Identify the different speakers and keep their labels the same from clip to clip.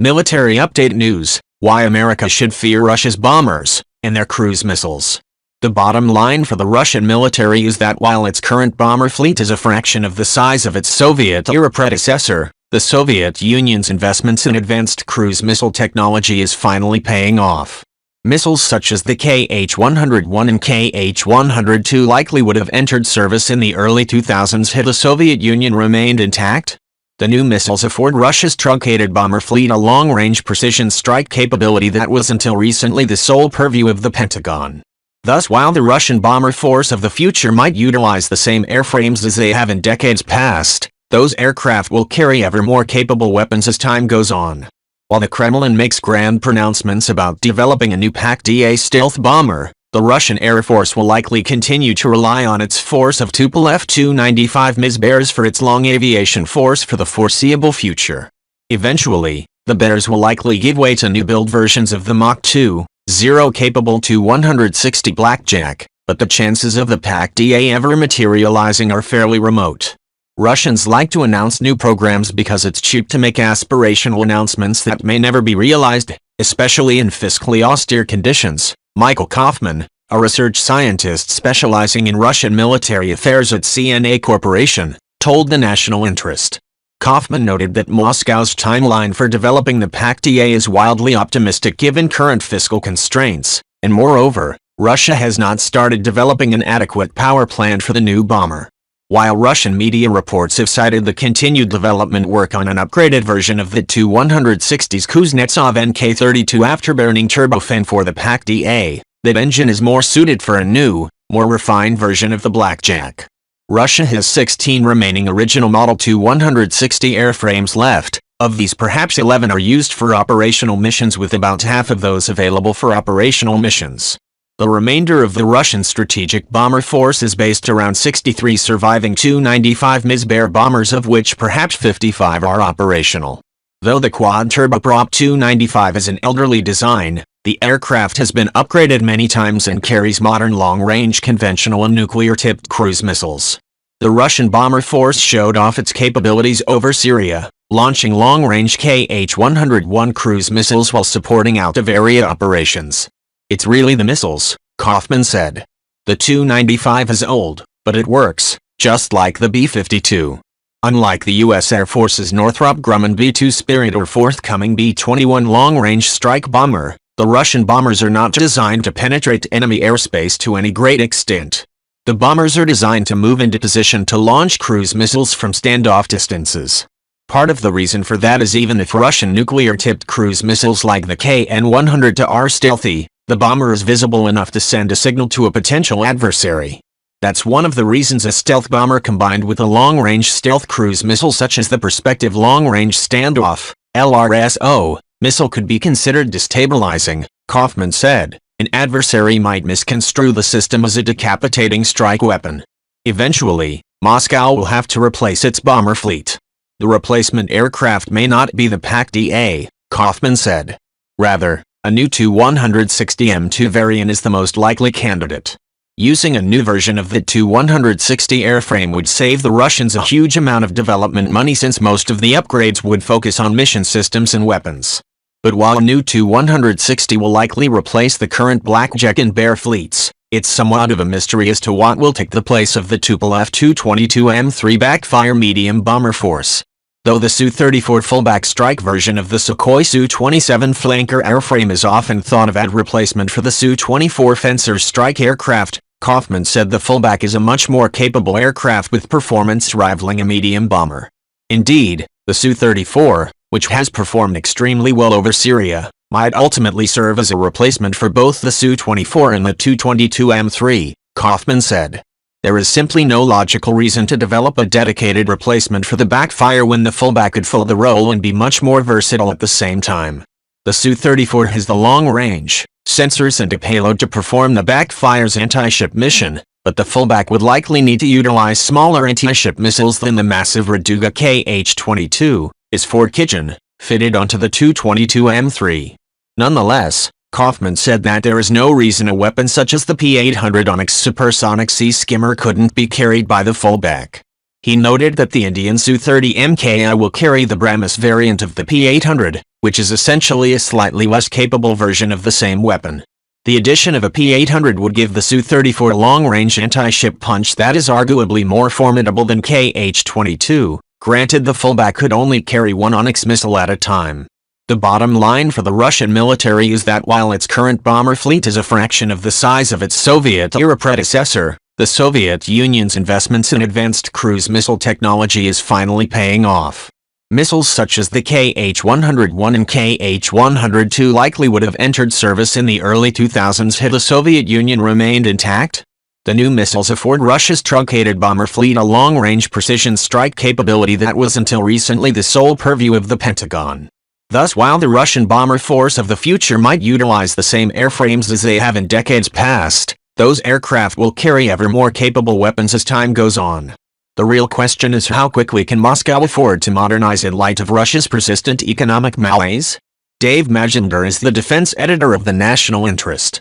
Speaker 1: Military update news: why America should fear Russia's bombers and their cruise missiles. The bottom line for the Russian military is that while its current bomber fleet is a fraction of the size of its Soviet-era predecessor, the Soviet Union's investments in advanced cruise missile technology is finally paying off. Missiles such as the KH-101 and KH-102 likely would have entered service in the early 2000s had the Soviet Union remained intact. The new missiles afford Russia's truncated bomber fleet a long-range precision strike capability that was until recently the sole purview of the Pentagon. Thus, while the Russian bomber force of the future might utilize the same airframes as they have in decades past, those aircraft will carry ever more capable weapons as time goes on. While the Kremlin makes grand pronouncements about developing a new PAK-DA stealth bomber, the Russian Air Force will likely continue to rely on its force of Tupolev F-295 MiG Bears for its long aviation force for the foreseeable future. Eventually, the Bears will likely give way to new-build versions of the Mach 2.0 capable Tu-160 Blackjack, but the chances of the PAK-DA ever materializing are fairly remote. Russians like to announce new programs because it's cheap to make aspirational announcements that may never be realized, especially in fiscally austere conditions. Michael Kaufman, a research scientist specializing in Russian military affairs at CNA Corporation, told the National Interest. Kaufman noted that Moscow's timeline for developing the PAK-DA is wildly optimistic given current fiscal constraints, and moreover, Russia has not started developing an adequate power plant for the new bomber. While Russian media reports have cited the continued development work on an upgraded version of the Tu-160's Kuznetsov Nk-32 afterburning turbofan for the PAK-DA, that engine is more suited for a new, more refined version of the Blackjack. Russia has 16 remaining original Model Tu-160 airframes left. Of these, perhaps 11 are used for operational missions, with about half of those available for operational missions. The remainder of the Russian strategic bomber force is based around 63 surviving Tu-95 MiG Bear bombers, of which perhaps 55 are operational. Though the quad-turboprop Tu-95 is an elderly design, the aircraft has been upgraded many times and carries modern long-range conventional and nuclear-tipped cruise missiles. The Russian bomber force showed off its capabilities over Syria, launching long-range KH-101 cruise missiles while supporting out-of-area operations. "It's really the missiles," Kaufman said. "The Tu-95 is old, but it works, just like the B-52. Unlike the U.S. Air Force's Northrop Grumman B-2 Spirit or forthcoming B-21 long-range strike bomber, the Russian bombers are not designed to penetrate enemy airspace to any great extent. The bombers are designed to move into position to launch cruise missiles from standoff distances. Part of the reason for that is even if Russian nuclear-tipped cruise missiles like the KN-100 are stealthy, the bomber is visible enough to send a signal to a potential adversary. That's one of the reasons a stealth bomber combined with a long-range stealth cruise missile such as the Prospective Long-Range Standoff (LRSO) missile could be considered destabilizing," Kaufman said. "An adversary might misconstrue the system as a decapitating strike weapon. Eventually, Moscow will have to replace its bomber fleet. The replacement aircraft may not be the PAK-DA," Kaufman said. "Rather, a new Tu-160M2 variant is the most likely candidate. Using a new version of the Tu-160 airframe would save the Russians a huge amount of development money, since most of the upgrades would focus on mission systems and weapons. But while a new Tu-160 will likely replace the current Blackjack and Bear fleets, it's somewhat of a mystery as to what will take the place of the Tupolev Tu-22M3 backfire medium bomber force. Though the Su-34 fullback strike version of the Sukhoi Su-27 flanker airframe is often thought of as replacement for the Su-24 Fencer strike aircraft, Kaufman said the fullback is a much more capable aircraft with performance rivaling a medium bomber. Indeed, the Su-34, which has performed extremely well over Syria, might ultimately serve as a replacement for both the Su-24 and the Tu-22M3, Kaufman said. "There is simply no logical reason to develop a dedicated replacement for the backfire when the fullback could fill the role and be much more versatile at the same time. The Su-34 has the long range, sensors and a payload to perform the backfire's anti-ship mission, but the fullback would likely need to utilize smaller anti-ship missiles than the massive Raduga KH-22, is Fort Kitchen, fitted onto the Tu-22M3. Nonetheless, Kaufman said that there is no reason a weapon such as the P-800 Onyx supersonic sea skimmer couldn't be carried by the fullback. He noted that the Indian Su-30 MKI will carry the BrahMos variant of the P-800, which is essentially a slightly less capable version of the same weapon. The addition of a P-800 would give the Su-34 long-range anti-ship punch that is arguably more formidable than Kh-22, granted the fullback could only carry one Onyx missile at a time. The bottom line for the Russian military is that while its current bomber fleet is a fraction of the size of its Soviet-era predecessor, the Soviet Union's investments in advanced cruise missile technology is finally paying off. Missiles such as the Kh-101 and Kh-102 likely would have entered service in the early 2000s had the Soviet Union remained intact. The new missiles afford Russia's truncated bomber fleet a long-range precision strike capability that was until recently the sole purview of the Pentagon. Thus, while the Russian bomber force of the future might utilize the same airframes as they have in decades past, those aircraft will carry ever more capable weapons as time goes on. The real question is how quickly can Moscow afford to modernize in light of Russia's persistent economic malaise? Dave Majender is the defense editor of the National Interest.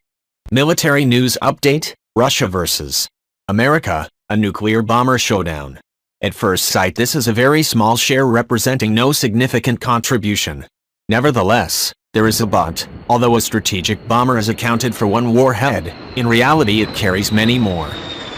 Speaker 1: Military news update: Russia vs. America, a nuclear bomber showdown. At first sight, this is a very small share representing no significant contribution. Nevertheless, there is a but. Although a strategic bomber is accounted for one warhead, in reality it carries many more.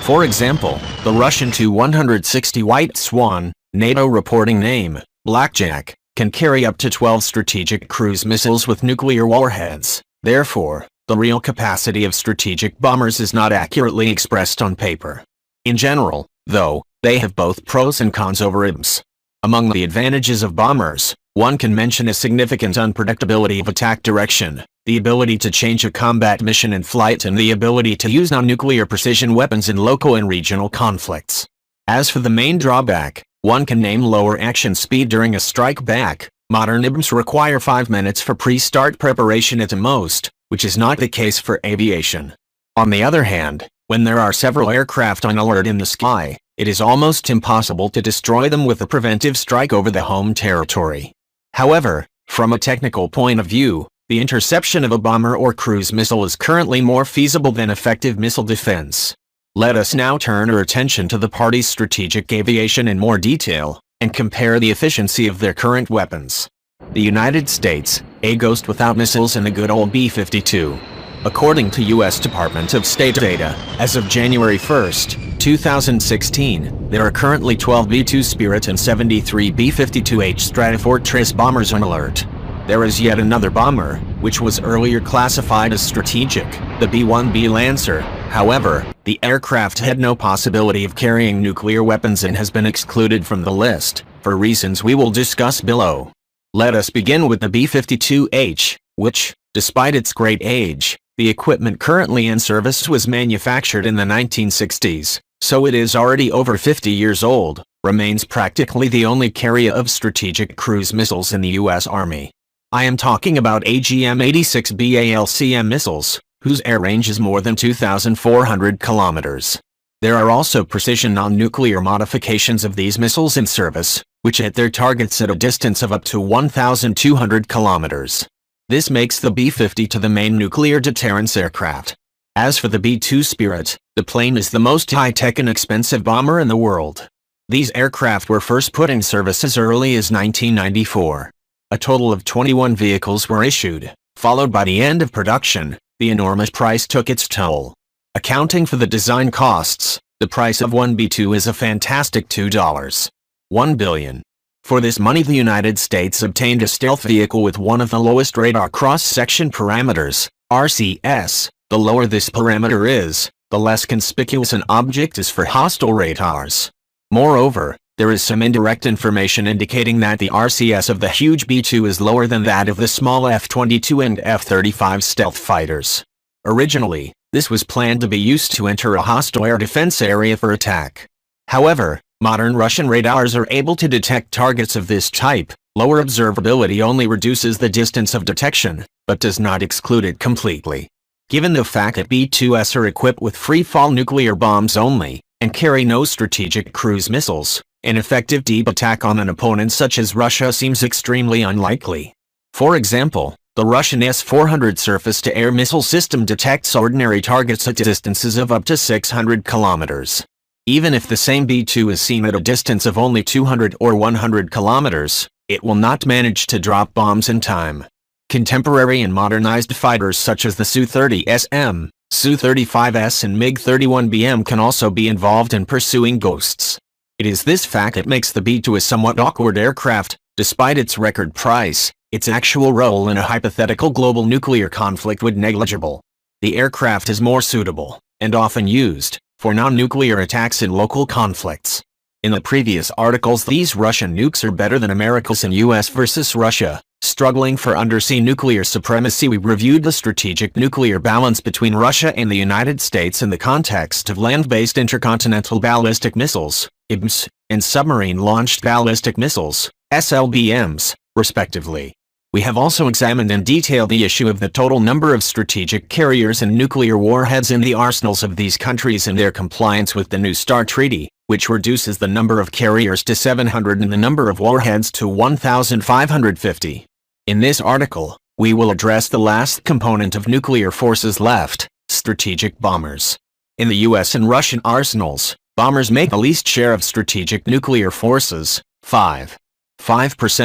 Speaker 1: For example, the Russian Tu-160 White Swan, NATO reporting name, Blackjack, can carry up to 12 strategic cruise missiles with nuclear warheads. Therefore, the real capacity of strategic bombers is not accurately expressed on paper. In general, though, they have both pros and cons over IBMs. Among the advantages of bombers, one can mention a significant unpredictability of attack direction, the ability to change a combat mission in flight, and the ability to use non-nuclear precision weapons in local and regional conflicts. As for the main drawback, one can name lower action speed during a strike back. Modern IBMs require 5 minutes for pre-start preparation at the most, which is not the case for aviation. On the other hand, when there are several aircraft on alert in the sky, it is almost impossible to destroy them with a preventive strike over the home territory. However, from a technical point of view, the interception of a bomber or cruise missile is currently more feasible than effective missile defense. Let us now turn our attention to the party's strategic aviation in more detail, and compare the efficiency of their current weapons. The United States, a ghost without missiles and a good old B-52. According to U.S. Department of State data, as of January 1, 2016, there are currently 12 B-2 Spirit and 73 B-52H Stratofortress bombers on alert. There is yet another bomber, which was earlier classified as strategic, the B-1B Lancer. However, the aircraft had no possibility of carrying nuclear weapons and has been excluded from the list, for reasons we will discuss below. Let us begin with the B-52H, which, despite its great age, the equipment currently in service was manufactured in the 1960s, so it is already over 50 years old, remains practically the only carrier of strategic cruise missiles in the U.S. Army. I am talking about AGM-86 BALCM missiles, whose air range is more than 2,400 kilometers. There are also precision non-nuclear modifications of these missiles in service, which hit their targets at a distance of up to 1,200 kilometers. This makes the B-50 to the main nuclear deterrence aircraft. As for the B-2 Spirit, the plane is the most high-tech and expensive bomber in the world. These aircraft were first put in service as early as 1994. A total of 21 vehicles were issued, followed by the end of production. The enormous price took its toll. Accounting for the design costs, the price of one B-2 is a fantastic $2.1 billion. For this money, the United States obtained a stealth vehicle with one of the lowest radar cross-section parameters, RCS. The lower this parameter is, the less conspicuous an object is for hostile radars. Moreover, there is some indirect information indicating that the RCS of the huge B-2 is lower than that of the small F-22 and F-35 stealth fighters. Originally, this was planned to be used to enter a hostile air defense area for attack. However, modern Russian radars are able to detect targets of this type. Lower observability only reduces the distance of detection, but does not exclude it completely. Given the fact that B-2s are equipped with free-fall nuclear bombs only, and carry no strategic cruise missiles, an effective deep attack on an opponent such as Russia seems extremely unlikely. For example, the Russian S-400 surface-to-air missile system detects ordinary targets at distances of up to 600 kilometers. Even if the same B-2 is seen at a distance of only 200 or 100 kilometers, it will not manage to drop bombs in time. Contemporary and modernized fighters such as the Su-30SM, Su-35S and MiG-31BM can also be involved in pursuing ghosts. It is this fact that makes the B-2 a somewhat awkward aircraft. Despite its record price, its actual role in a hypothetical global nuclear conflict would be negligible. The aircraft is more suitable, and often used, for non-nuclear attacks in local conflicts. In the previous articles, these Russian nukes are better than America's in US versus Russia. Struggling for undersea nuclear supremacy, we reviewed the strategic nuclear balance between Russia and the United States in the context of land-based intercontinental ballistic missiles, IBMs, and submarine-launched ballistic missiles, SLBMs, respectively. We have also examined in detail the issue of the total number of strategic carriers and nuclear warheads in the arsenals of these countries and their compliance with the New START Treaty, which reduces the number of carriers to 700 and the number of warheads to 1,550. In this article, we will address the last component of nuclear forces left, strategic bombers. In the US and Russian arsenals, bombers make the least share of strategic nuclear forces, 5%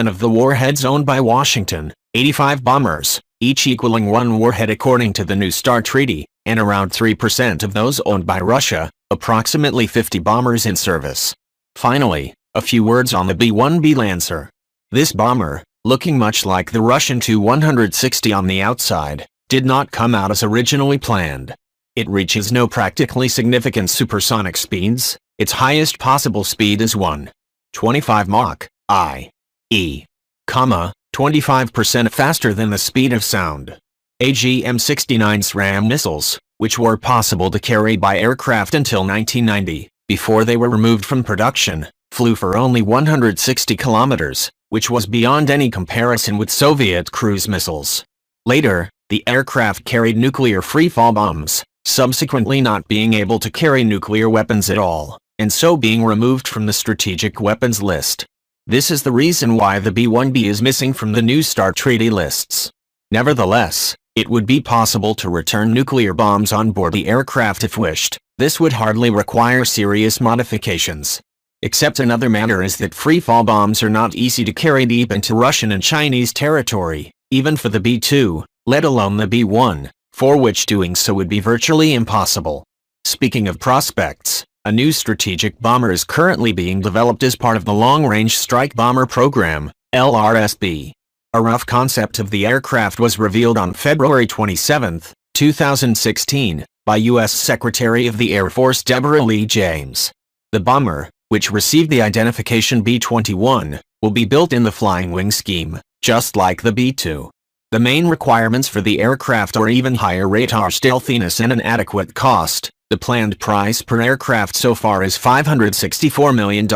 Speaker 1: of the warheads owned by Washington, 85 bombers, each equaling one warhead according to the New START Treaty, and around 3% of those owned by Russia, approximately 50 bombers in service. Finally, a few words on the B-1B Lancer. This bomber, looking much like the Russian Tu-160 on the outside, did not come out as originally planned. It reaches no practically significant supersonic speeds. Its highest possible speed is 1.25 Mach, i.e., 25% faster than the speed of sound. AGM-69 SRAM missiles, which were possible to carry by aircraft until 1990, before they were removed from production, flew for only 160 kilometers, which was beyond any comparison with Soviet cruise missiles. Later, the aircraft carried nuclear free-fall bombs, subsequently not being able to carry nuclear weapons at all, and so being removed from the strategic weapons list. This is the reason why the B-1B is missing from the New START Treaty lists. Nevertheless, it would be possible to return nuclear bombs on board the aircraft if wished. This would hardly require serious modifications. Except another matter is that free-fall bombs are not easy to carry deep into Russian and Chinese territory, even for the B-2, let alone the B-1, for which doing so would be virtually impossible. Speaking of prospects, a new strategic bomber is currently being developed as part of the Long Range Strike Bomber Program, LRSB. A rough concept of the aircraft was revealed on February 27, 2016, by U.S. Secretary of the Air Force Deborah Lee James. The bomber, which received the identification B-21, will be built in the flying wing scheme, just like the B-2. The main requirements for the aircraft are even higher radar stealthiness and an adequate cost. The planned price per aircraft so far is $564 million.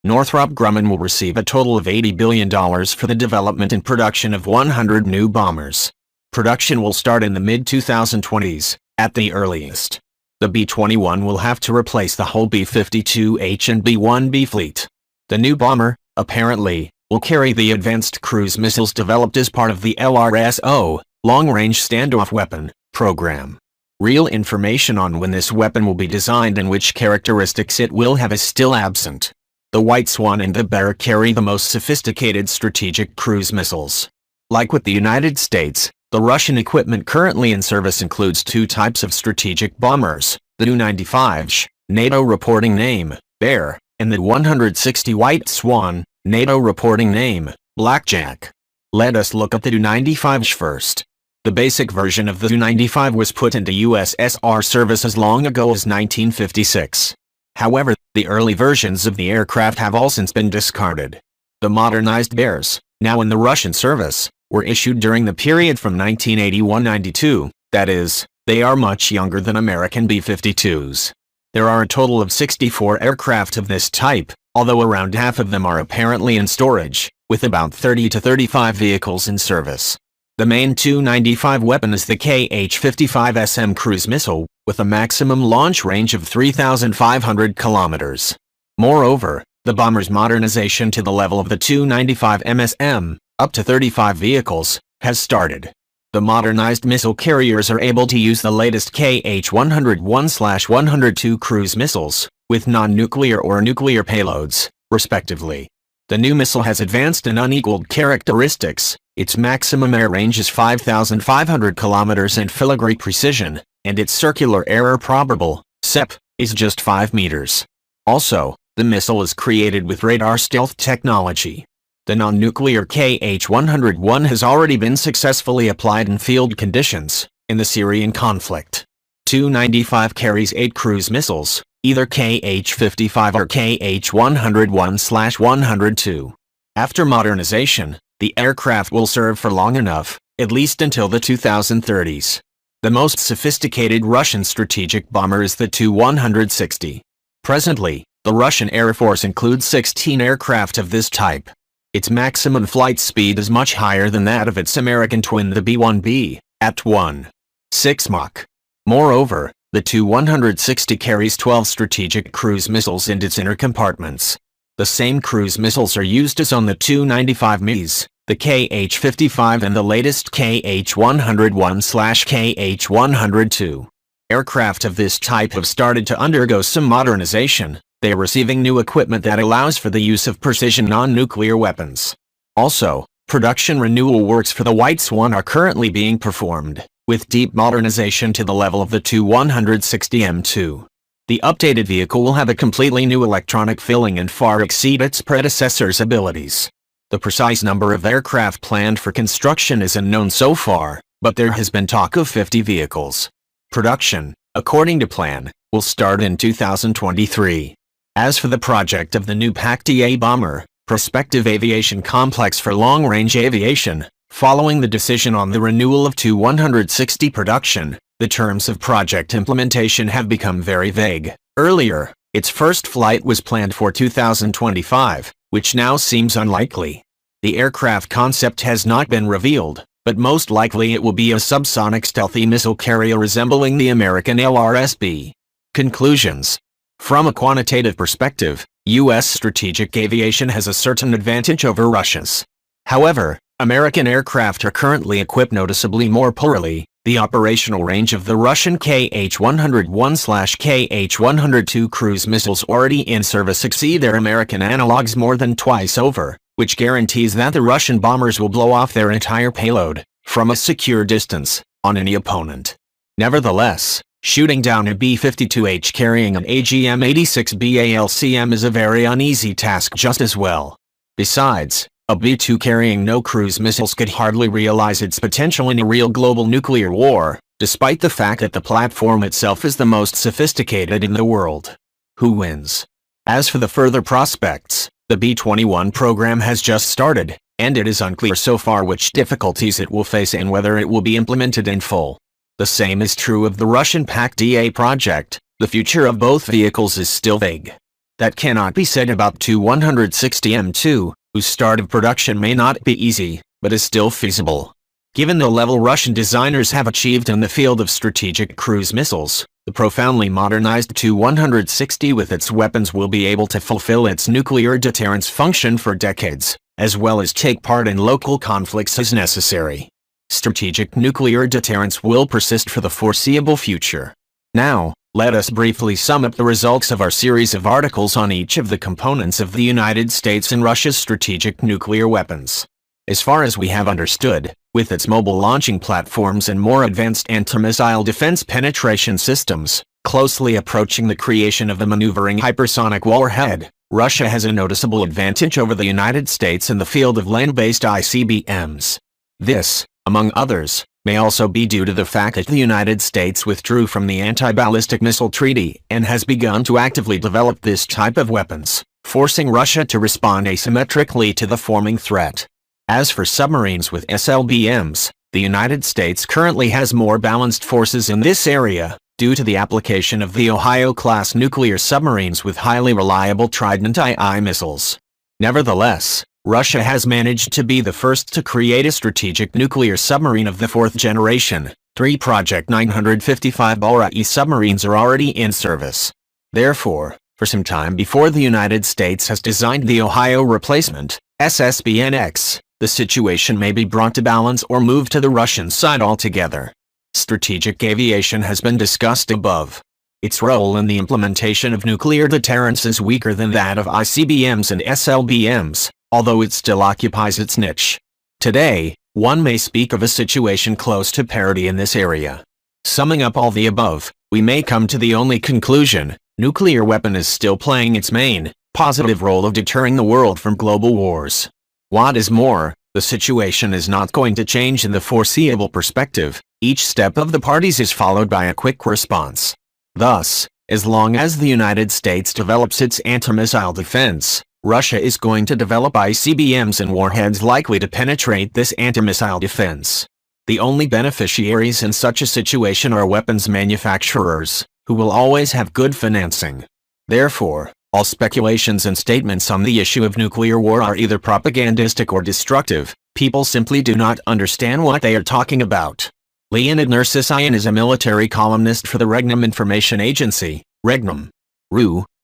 Speaker 1: Northrop Grumman will receive a total of $80 billion for the development and production of 100 new bombers. Production will start in the mid-2020s, at the earliest. The B-21 will have to replace the whole B-52H and B-1B fleet. The new bomber, apparently, will carry the advanced cruise missiles developed as part of the LRSO, Long Range Standoff Weapon, program. Real information on when this weapon will be designed and which characteristics it will have is still absent. The White Swan and the Bear carry the most sophisticated strategic cruise missiles. Like with the United States, the Russian equipment currently in service includes two types of strategic bombers, the Tu-95, NATO reporting name, Bear, and the 160 White Swan, NATO reporting name, Blackjack. Let us look at the Tu-95 first. The basic version of the Tu-95 was put into USSR service as long ago as 1956. However, the early versions of the aircraft have all since been discarded. The modernized Bears, now in the Russian service, were issued during the period from 1981-92, that is, they are much younger than American B-52s. There are a total of 64 aircraft of this type, although around half of them are apparently in storage, with about 30 to 35 vehicles in service. The main Tu-95 weapon is the Kh-55SM cruise missile, with a maximum launch range of 3,500 kilometers. Moreover, the bomber's modernization to the level of the Tu-95 MSM, up to 35 vehicles, has started. The modernized missile carriers are able to use the latest Kh-101/102 cruise missiles, with non-nuclear or nuclear payloads, respectively. The new missile has advanced and unequaled characteristics. Its maximum air range is 5,500 kilometers and filigree precision, and its circular error probable, CEP, is just 5 meters. Also, the missile is created with radar stealth technology. The non-nuclear KH-101 has already been successfully applied in field conditions, in the Syrian conflict. Tu-95 carries 8 cruise missiles, either KH-55 or KH-101/102. After modernization, the aircraft will serve for long enough, at least until the 2030s. The most sophisticated Russian strategic bomber is the Tu-160. Presently, the Russian Air Force includes 16 aircraft of this type. Its maximum flight speed is much higher than that of its American twin the B-1B, at 1.6 Mach. Moreover, the Tu-160 carries 12 strategic cruise missiles in its inner compartments. The same cruise missiles are used as on the Tu-95Ms, the KH-55 and the latest KH-101/KH-102. Aircraft of this type have started to undergo some modernization. They are receiving new equipment that allows for the use of precision non-nuclear weapons. Also, production renewal works for the White Swan are currently being performed, with deep modernization to the level of the Tu-160M2. The updated vehicle will have a completely new electronic filling and far exceed its predecessor's abilities. The precise number of aircraft planned for construction is unknown so far, but there has been talk of 50 vehicles. Production, according to plan, will start in 2023. As for the project of the new PAC-DA bomber, Prospective Aviation Complex for Long-Range Aviation, following the decision on the renewal of Tu-160 production, the terms of project implementation have become very vague. Earlier, its first flight was planned for 2025, which now seems unlikely. The aircraft concept has not been revealed, but most likely it will be a subsonic stealthy missile carrier resembling the American LRSB. Conclusions. From a quantitative perspective, U.S. strategic aviation has a certain advantage over Russia's. However, American aircraft are currently equipped noticeably more poorly. The operational range of the Russian KH-101/KH-102 cruise missiles already in service exceed their American analogs more than twice over, which guarantees that the Russian bombers will blow off their entire payload, from a secure distance, on any opponent. Nevertheless, shooting down a B-52H carrying an AGM-86 BALCM is a very uneasy task just as well. Besides, a B-2 carrying no cruise missiles could hardly realize its potential in a real global nuclear war, despite the fact that the platform itself is the most sophisticated in the world. Who wins? As for the further prospects, the B-21 program has just started, and it is unclear so far which difficulties it will face and whether it will be implemented in full. The same is true of the Russian PAC-DA project. The future of both vehicles is still vague. That cannot be said about Tu-160M2, whose start of production may not be easy, but is still feasible. Given the level Russian designers have achieved in the field of strategic cruise missiles, the profoundly modernized Tu-160 with its weapons will be able to fulfill its nuclear deterrence function for decades, as well as take part in local conflicts as necessary. Strategic nuclear deterrence will persist for the foreseeable future. Now, let us briefly sum up the results of our series of articles on each of the components of the United States and Russia's strategic nuclear weapons. As far as we have understood, with its mobile launching platforms and more advanced anti-missile defense penetration systems, closely approaching the creation of a maneuvering hypersonic warhead, Russia has a noticeable advantage over the United States in the field of land-based ICBMs. This, among others, may also be due to the fact that the United States withdrew from the Anti-Ballistic Missile Treaty and has begun to actively develop this type of weapons, forcing Russia to respond asymmetrically to the forming threat. As for submarines with SLBMs, the United States currently has more balanced forces in this area, due to the application of the Ohio-class nuclear submarines with highly reliable Trident II missiles. Nevertheless, Russia has managed to be the first to create a strategic nuclear submarine of the fourth generation. 3 Project 955 Bora-E submarines are already in service. Therefore, for some time before the United States has designed the Ohio replacement, SSBNX, the situation may be brought to balance or move to the Russian side altogether. Strategic aviation has been discussed above. Its role in the implementation of nuclear deterrence is weaker than that of ICBMs and SLBMs, although it still occupies its niche. Today, one may speak of a situation close to parity in this area. Summing up all the above, we may come to the only conclusion: nuclear weapon is still playing its main, positive role of deterring the world from global wars. What is more, the situation is not going to change in the foreseeable perspective. Each step of the parties is followed by a quick response. Thus, as long as the United States develops its anti-missile defense, Russia is going to develop ICBMs and warheads likely to penetrate this anti-missile defense. The only beneficiaries in such a situation are weapons manufacturers, who will always have good financing. Therefore, all speculations and statements on the issue of nuclear war are either propagandistic or destructive. People simply do not understand what they are talking about. Lain is a military columnist for the Regnum Information Agency, Regnum.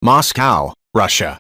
Speaker 1: Moscow, Russia.